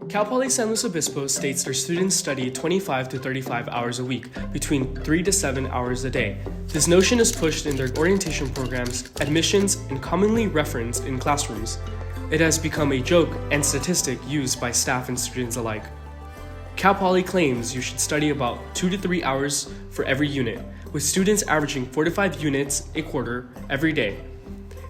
Cal Poly San Luis Obispo states their students study 25 to 35 hours a week, between 3 to 7 hours a day. This notion is pushed in their orientation programs, admissions, and commonly referenced in classrooms. It has become a joke and statistic used by staff and students alike. Cal Poly claims you should study about 2 to 3 hours for every unit, with students averaging 4 to 5 units a quarter every day.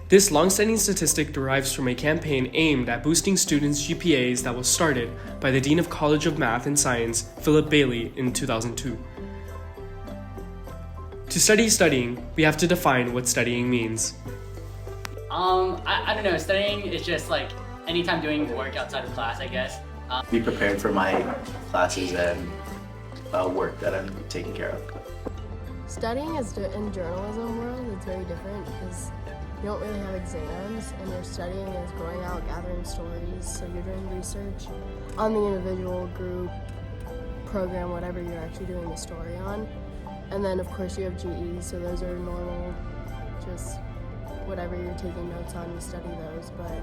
This long-standing statistic derives from a campaign aimed at boosting students' GPAs that was started by the Dean of College of Math and Science, Philip Bailey, in 2002. To study studying, we have to define what studying means. I don't know, studying is just like anytime doing work outside of class, I guess. Be prepared for my classes and work that I'm taking care of. Studying is in journalism world, it's very different because you don't really have exams, and your studying is going out gathering stories, so you're doing research on the individual, group, program, whatever you're actually doing the story on. And then of course you have GEs, so those are normal, just whatever you're taking notes on, you study those. But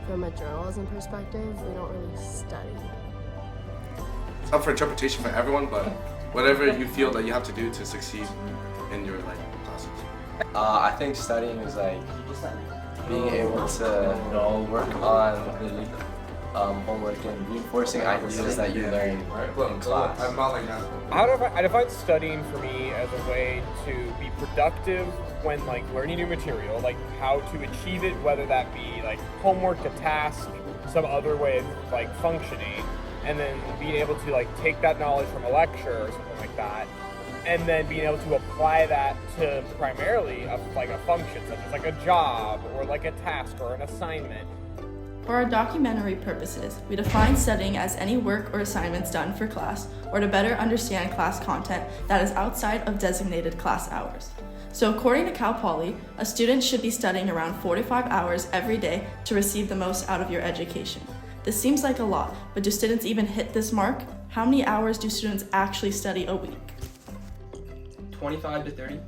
from a journalism perspective, we don't really study. It's up for interpretation for everyone, but whatever you feel that you have to do to succeed in your classes. I think studying is like being able to work on the homework and reinforcing ideas that you learn in class. I define studying for me as a way to be productive when learning new material, how to achieve it, whether that be homework, a task, some other way of functioning, and then being able to take that knowledge from a lecture or something like that, and then being able to apply that to primarily a function such as a job or a task or an assignment. For our documentary purposes, we define studying as any work or assignments done for class or to better understand class content that is outside of designated class hours. So according to Cal Poly, a student should be studying around 4 to 5 hours every day to receive the most out of your education. This seems like a lot, but do students even hit this mark? How many hours do students actually study a week? 25 to 30.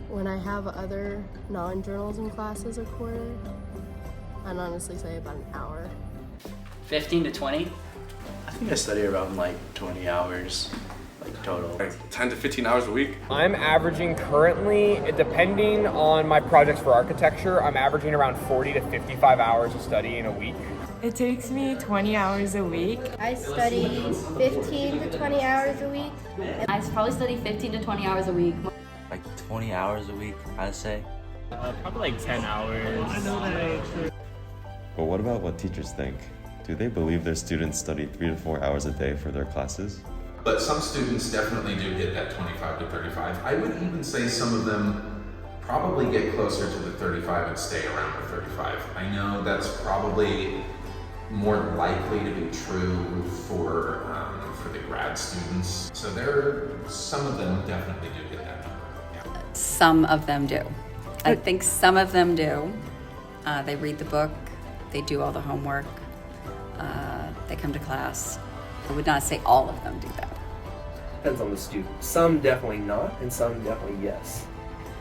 When I have other non-journalism classes a quarter, I'd honestly say about an hour. 15 to 20. I think I study around 20 hours total. 10 to 15 hours a week. I'm averaging currently, depending on my projects for architecture, I'm averaging around 40 to 55 hours of study in a week. It takes me 20 hours a week. I study 15 to 20 hours a week. I probably study 15 to 20 hours a week. 20 hours a week, I'd say. Probably 10 hours. But what about what teachers think? Do they believe their students study 3 to 4 hours a day for their classes? But some students definitely do hit that 25 to 35. I would even say some of them probably get closer to the 35 and stay around the 35. I know that's probably more likely to be true for the grad students. So some of them definitely do hit that number. Yeah. Some of them do. I think some of them do. They read the book, they do all the homework, they come to class. I would not say all of them do that. Depends on the student. Some definitely not, and some definitely yes.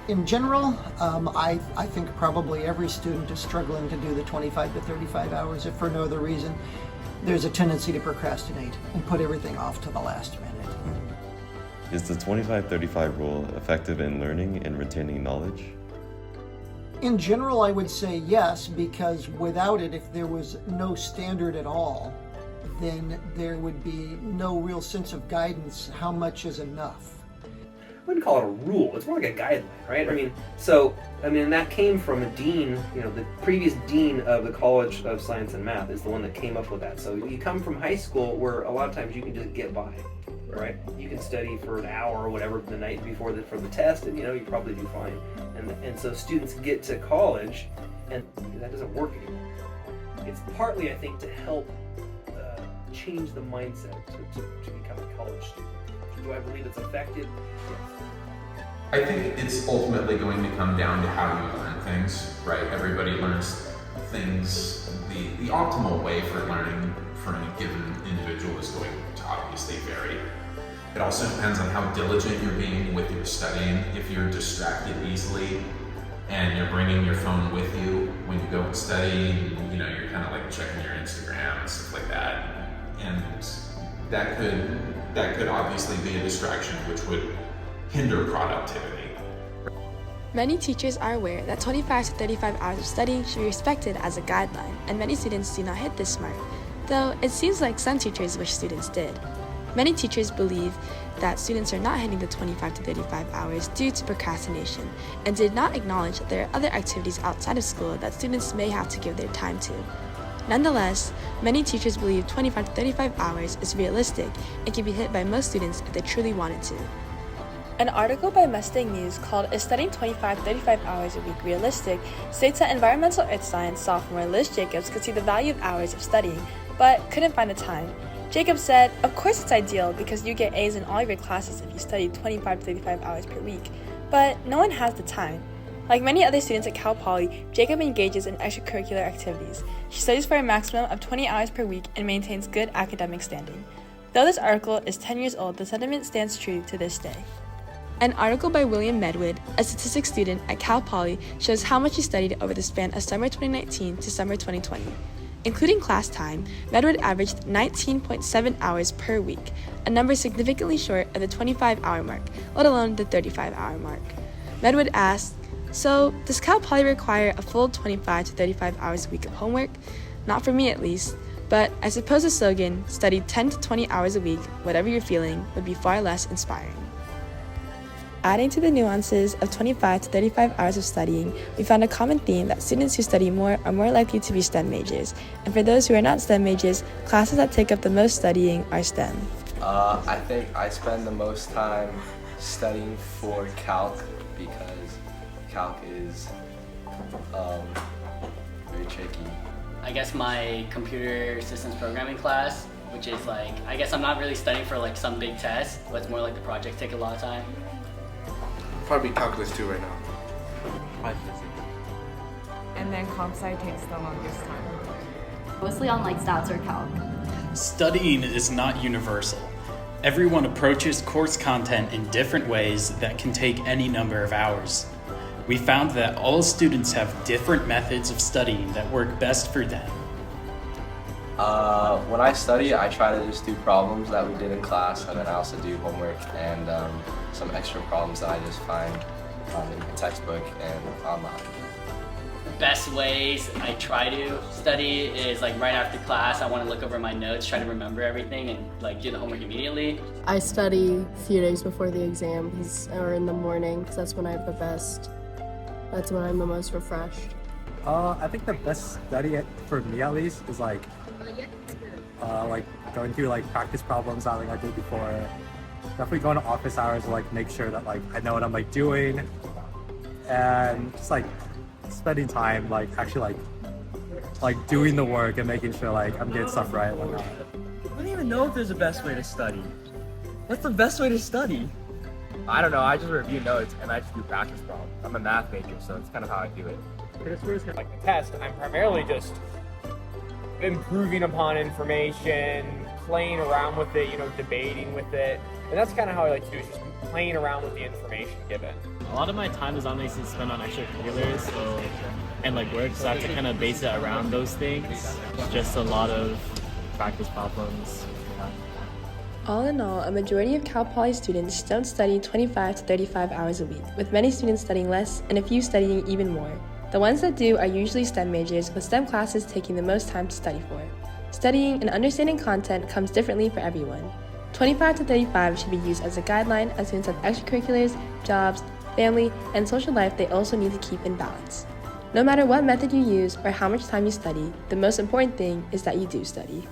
In general, I think probably every student is struggling to do the 25 to 35 hours, if for no other reason. There's a tendency to procrastinate and put everything off to the last minute. Is the 25-35 rule effective in learning and retaining knowledge? In general, I would say yes, because without it, if there was no standard at all, then there would be no real sense of guidance. How much is enough? I wouldn't call it a rule. It's more like a guideline, right? That came from a dean, the previous dean of the College of Science and Math is the one that came up with that. So you come from high school where a lot of times you can just get by, right? You can study for an hour or whatever the night before for the test, and you probably do fine. And so students get to college, and that doesn't work anymore. It's partly, I think, to help change the mindset to become a college student. Do I believe it's effective? Yes. I think it's ultimately going to come down to how you learn things, right? Everybody learns things. The optimal way for learning for any given individual is going to obviously vary. It also depends on how diligent you're being with your studying. If you're distracted easily, and you're bringing your phone with you when you go and study, you know, you're kind of like checking your Instagram and stuff like that. And that could obviously be a distraction, which would hinder productivity. Many teachers are aware that 25 to 35 hours of study should be respected as a guideline, and many students do not hit this mark, though it seems like some teachers wish students did. Many teachers believe that students are not hitting the 25 to 35 hours due to procrastination, and did not acknowledge that there are other activities outside of school that students may have to give their time to. Nonetheless, many teachers believe 25 to 35 hours is realistic and can be hit by most students if they truly wanted to. An article by Mustang News called "Is Studying 25 to 35 Hours a Week Realistic?" states that environmental earth science sophomore Liz Jacobs could see the value of hours of studying, but couldn't find the time. Jacobs said, "Of course it's ideal because you get A's in all of your classes if you study 25 to 35 hours per week, but no one has the time." Like many other students at Cal Poly, Jacob engages in extracurricular activities. She studies for a maximum of 20 hours per week and maintains good academic standing. Though this article is 10 years old, the sentiment stands true to this day. An article by William Medwood, a statistics student at Cal Poly, shows how much he studied over the span of summer 2019 to summer 2020. Including class time, Medwood averaged 19.7 hours per week, a number significantly short of the 25-hour mark, let alone the 35-hour mark. Medwood asked, "So, does Cal Poly require a full 25 to 35 hours a week of homework? Not for me at least, but I suppose the slogan, study 10 to 20 hours a week, whatever you're feeling, would be far less inspiring." Adding to the nuances of 25 to 35 hours of studying, we found a common theme that students who study more are more likely to be STEM majors, and for those who are not STEM majors, classes that take up the most studying are STEM. I think I spend the most time studying for calc because calc is very tricky. I guess my computer systems programming class, which is like, I guess I'm not really studying for like some big test, but it's more like the projects take a lot of time. Probably calculus 2 right now. And then comp sci takes the longest time. Mostly on like stats or calc. Studying is not universal. Everyone approaches course content in different ways that can take any number of hours. We found that all students have different methods of studying that work best for them. When I study, I try to just do problems that we did in class, and then I also do homework and some extra problems that I just find in the textbook and online. Best ways I try to study is like right after class, I want to look over my notes, try to remember everything and like do the homework immediately. I study a few days before the exam or in the morning because that's when I'm the most refreshed. I think the best study for me at least is like going through like practice problems that like I did before. Definitely going to office hours to like make sure that like I know what I'm like doing, and just like spending time like actually like doing the work and making sure like I'm getting stuff right and whatnot. I don't even know if there's a best way to study. What's the best way to study? I don't know, I just review notes and I just do practice problems. I'm a math major, so it's kind of how I do it. Like the test, I'm primarily just improving upon information, playing around with it, debating with it. And that's kind of how I like to do it, just playing around with the information given. A lot of my time is obviously spent on extracurriculars, and like work, so I have to kind of base it around those things. It's just a lot of practice problems. All in all, a majority of Cal Poly students don't study 25 to 35 hours a week, with many students studying less and a few studying even more. The ones that do are usually STEM majors, with STEM classes taking the most time to study for. Studying and understanding content comes differently for everyone. 25 to 35 should be used as a guideline as students have extracurriculars, jobs, family, and social life they also need to keep in balance. No matter what method you use or how much time you study, the most important thing is that you do study.